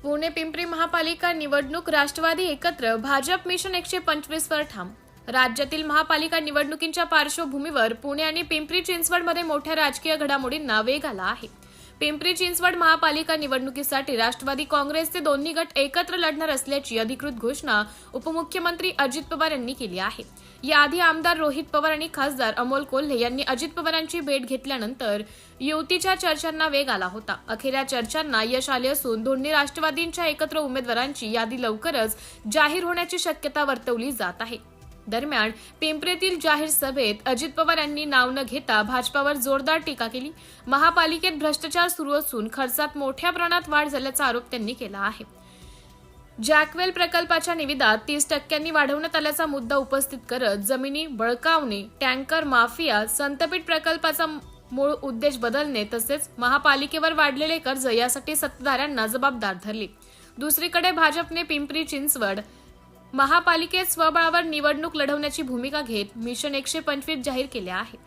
पुणे पिंपरी महापालिका निवडणूक राष्ट्रवादी एकत्र, भाजप मिशन 125 वर ठाम। राज्यातील महापालिका निवडणुकींच्या पार्श्वभूमीवर पुणे आणि पिंपरी चिंचवडमध्ये मोठ्या राजकीय घडामोडींना वेग आला आहे। पिंपरी चिंचवड महापालिका निवडणुकीसाठी राष्ट्रवादी काँग्रेसचे दोन्ही गट एकत्र लढणार असल्याची अधिकृत घोषणा उपमुख्यमंत्री अजित पवार यांनी केली आहे। याआधी आमदार रोहित पवार आणि खासदार अमोल कोल्हे यांनी अजित पवारांची भेट घेतल्यानंतर युतीच्या चर्चांना वेग आला होता। अखेर या चर्चांना यश आले असून दोन्ही राष्ट्रवादींच्या एकत्र उमेदवारांची यादी लवकरच जाहीर होण्याची शक्यता वर्तवली जात आहे। दरम्यान पिंपरीतील जाहीर सभेत अजित पवार यांनी नाव न घेता भाजपावर जोरदार टीका केली। महापालिकेत भ्रष्टाचार सुरू असून खर्चात मोठ्या प्रमाणात वाढ झाल्याचा आरोप त्यांनी केला आहे। जॅकवेल प्रकल्पाच्या निविदा 30% वाढवण्यात आल्याचा मुद्दा उपस्थित करत जमिनी बळकावणे, टँकर माफिया, संतपीठ प्रकल्पाचा मूळ उद्देश बदलणे तसेच महापालिकेवर वाढलेले कर्ज यासाठी सत्ताधाऱ्यांना जबाबदार धरले। दुसरीकडे भाजपने पिंपरी चिंचवड महापालिकेत स्वबळावर निवडणूक लढवण्याची भूमिका घेत मिशन 125 जाहीर केले आहे।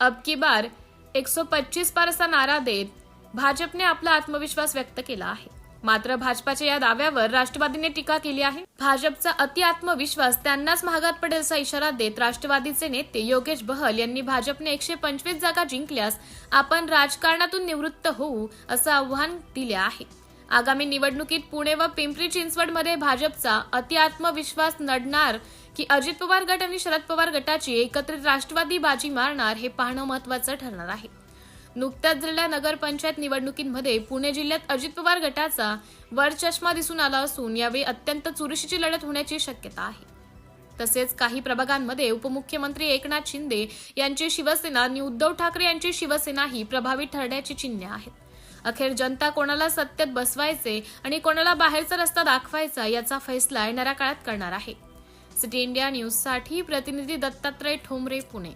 अब की बार 125 पार असा नारा देत भाजपने आपला आत्मविश्वास व्यक्त केला आहे। मात्र भाजपाच्या या दाव्यावर राष्ट्रवादीने टीका केली आहे। भाजपचा अति आत्मविश्वास त्यांनाच महागात पडेल असा इशारा देत राष्ट्रवादीचे नेते योगेश बहल यांनी भाजपने 125 जागा जिंकल्यास आपण राजकारणातून निवृत्त होऊ असं आव्हान दिले आहे। आगामी निवडणुकीत पुणे व पिंपरी चिंचवडमध्ये भाजपचा अति आत्मविश्वास नडणार की अजित पवार गट आणि शरद पवार गटाची एकत्रित राष्ट्रवादी बाजी मारणार हे पाहणं महत्त्वाचं ठरणार आहे। नुकत्याच झालेल्या नगरपंचायत निवडणुकीमध्ये पुणे जिल्ह्यात अजित पवार गटाचा वरचष्मा दिसून आला असून यावेळी अत्यंत चुरशीची लढत होण्याची शक्यता आहे। तसेच काही प्रभागांमध्ये उपमुख्यमंत्री एकनाथ शिंदे यांची शिवसेना आणि उद्धव ठाकरे यांची शिवसेना ही प्रभावी ठरण्याची चिन्हे आहेत। अखेर जनता कोणाला सत्तेत बसवायचे आणि कोणाला बाहेरचा रस्ता दाखवायचा याचा फैसला येणाऱ्या काळात करणार आहे। सिटी इंडिया न्यूजसाठी प्रतिनिधी दत्तात्रय ठोंबरे, पुणे।